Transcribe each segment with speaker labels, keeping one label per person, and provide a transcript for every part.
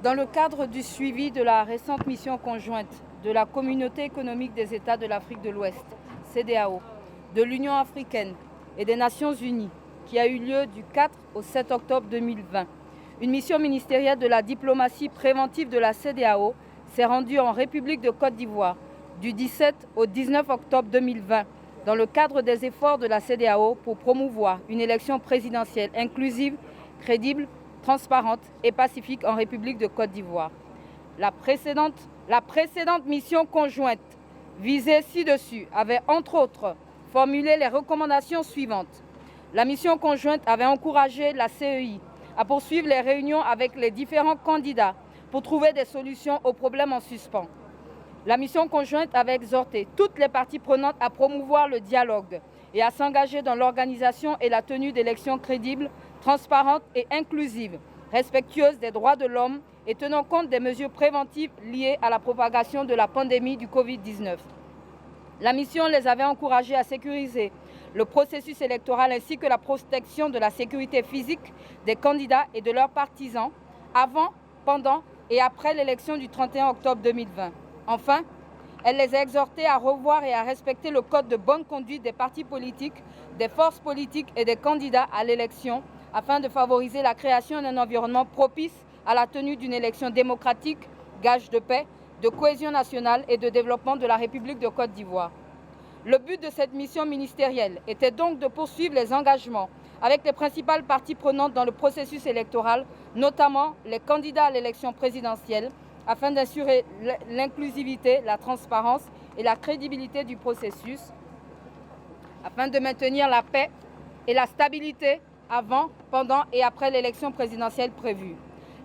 Speaker 1: Dans le cadre du suivi de la récente mission conjointe de la Communauté économique des États de l'Afrique de l'Ouest, CEDEAO, de l'Union africaine et des Nations unies, qui a eu lieu du 4 au 7 octobre 2020, une mission ministérielle de la diplomatie préventive de la CEDEAO s'est rendue en République de Côte d'Ivoire du 17 au 19 octobre 2020 dans le cadre des efforts de la CEDEAO pour promouvoir une élection présidentielle inclusive, crédible, transparente et pacifique en République de Côte d'Ivoire. La précédente mission conjointe visée ci-dessus avait entre autres formulé les recommandations suivantes. La mission conjointe avait encouragé la CEI à poursuivre les réunions avec les différents candidats pour trouver des solutions aux problèmes en suspens. La mission conjointe avait exhorté toutes les parties prenantes à promouvoir le dialogue et à s'engager dans l'organisation et la tenue d'élections crédibles, transparentes et inclusives, respectueuses des droits de l'homme et tenant compte des mesures préventives liées à la propagation de la pandémie du Covid-19. La mission les avait encouragés à sécuriser le processus électoral ainsi que la protection de la sécurité physique des candidats et de leurs partisans avant, pendant et après l'élection du 31 octobre 2020. Enfin, elle les a exhortés à revoir et à respecter le code de bonne conduite des partis politiques, des forces politiques et des candidats à l'élection afin de favoriser la création d'un environnement propice à la tenue d'une élection démocratique, gage de paix, de cohésion nationale et de développement de la République de Côte d'Ivoire. Le but de cette mission ministérielle était donc de poursuivre les engagements avec les principales parties prenantes dans le processus électoral, notamment les candidats à l'élection présidentielle, afin d'assurer l'inclusivité, la transparence et la crédibilité du processus, afin de maintenir la paix et la stabilité avant, pendant et après l'élection présidentielle prévue.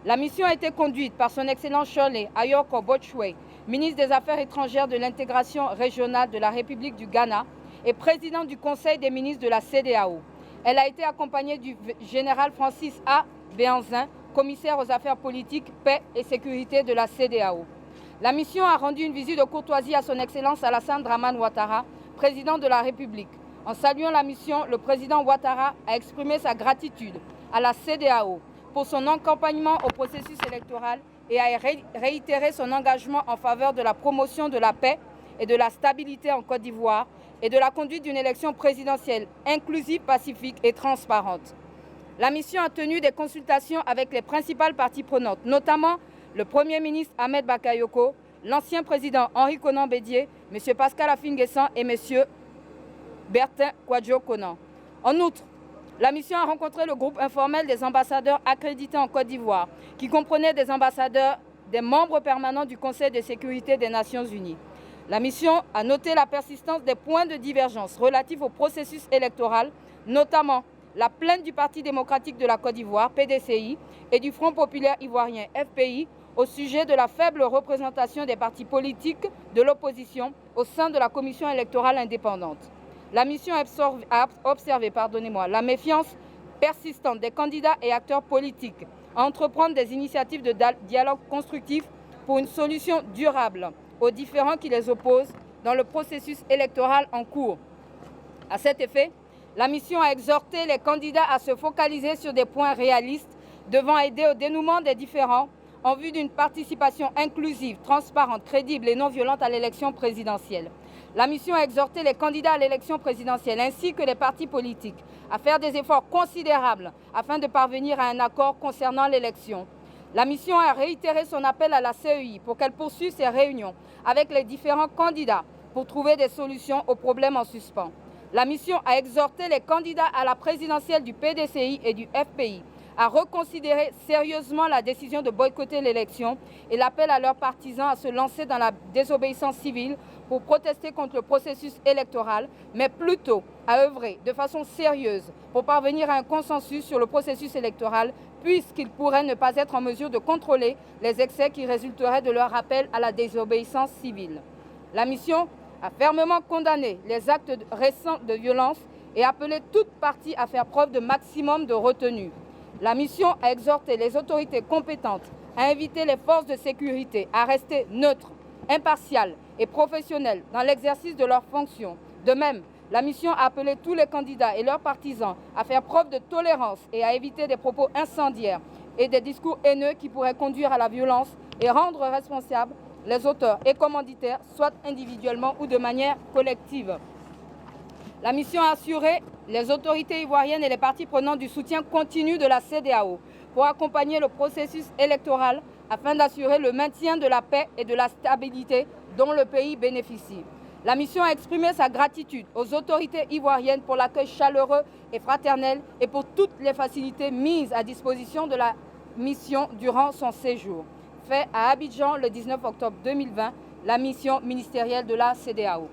Speaker 1: La mission a été conduite par son Excellence Shirley Ayoko Botchwey, ministre des Affaires étrangères de l'intégration régionale de la République du Ghana et présidente du Conseil des ministres de la CEDEAO. Elle a été accompagnée du général Francis A. Béhanzin, commissaire aux affaires politiques, paix et sécurité de la CEDEAO. La mission a rendu une visite de courtoisie à son Excellence Alassane Dramane Ouattara, président de la République. En saluant la mission, le président Ouattara a exprimé sa gratitude à la CEDEAO pour son accompagnement au processus électoral et a réitéré son engagement en faveur de la promotion de la paix et de la stabilité en Côte d'Ivoire et de la conduite d'une élection présidentielle inclusive, pacifique et transparente. La mission a tenu des consultations avec les principales parties prenantes, notamment le Premier ministre Ahmed Bakayoko, l'ancien président Henri Konan Bédié, M. Pascal Affi-N'Guessan et M. Bertin Kwadjo-Konan. En outre, la mission a rencontré le groupe informel des ambassadeurs accrédités en Côte d'Ivoire, qui comprenait des ambassadeurs, des membres permanents du Conseil de sécurité des Nations unies. La mission a noté la persistance des points de divergence relatifs au processus électoral, notamment la plainte du Parti démocratique de la Côte d'Ivoire, PDCI, et du Front populaire ivoirien, FPI, au sujet de la faible représentation des partis politiques de l'opposition au sein de la Commission électorale indépendante. La mission a observé la méfiance persistante des candidats et acteurs politiques à entreprendre des initiatives de dialogue constructif pour une solution durable aux différends qui les opposent dans le processus électoral en cours. À cet effet, la mission a exhorté les candidats à se focaliser sur des points réalistes devant aider au dénouement des différends en vue d'une participation inclusive, transparente, crédible et non violente à l'élection présidentielle. La mission a exhorté les candidats à l'élection présidentielle ainsi que les partis politiques à faire des efforts considérables afin de parvenir à un accord concernant l'élection. La mission a réitéré son appel à la CEI pour qu'elle poursuive ses réunions avec les différents candidats pour trouver des solutions aux problèmes en suspens. La mission a exhorté les candidats à la présidentielle du PDCI et du FPI à reconsidérer sérieusement la décision de boycotter l'élection et l'appel à leurs partisans à se lancer dans la désobéissance civile pour protester contre le processus électoral, mais plutôt à œuvrer de façon sérieuse pour parvenir à un consensus sur le processus électoral, puisqu'ils pourraient ne pas être en mesure de contrôler les excès qui résulteraient de leur appel à la désobéissance civile. La mission a fermement condamné les actes récents de violence et appelé toute partie à faire preuve de maximum de retenue. La mission a exhorté les autorités compétentes à inviter les forces de sécurité à rester neutres, impartiales et professionnelles dans l'exercice de leurs fonctions. De même, la mission a appelé tous les candidats et leurs partisans à faire preuve de tolérance et à éviter des propos incendiaires et des discours haineux qui pourraient conduire à la violence et rendre responsables les auteurs et commanditaires, soit individuellement ou de manière collective. La mission a assuré les autorités ivoiriennes et les parties prenantes du soutien continu de la CEDEAO pour accompagner le processus électoral afin d'assurer le maintien de la paix et de la stabilité dont le pays bénéficie. La mission a exprimé sa gratitude aux autorités ivoiriennes pour l'accueil chaleureux et fraternel et pour toutes les facilités mises à disposition de la mission durant son séjour. Fait à Abidjan le 19 octobre 2020, la mission ministérielle de la CEDEAO.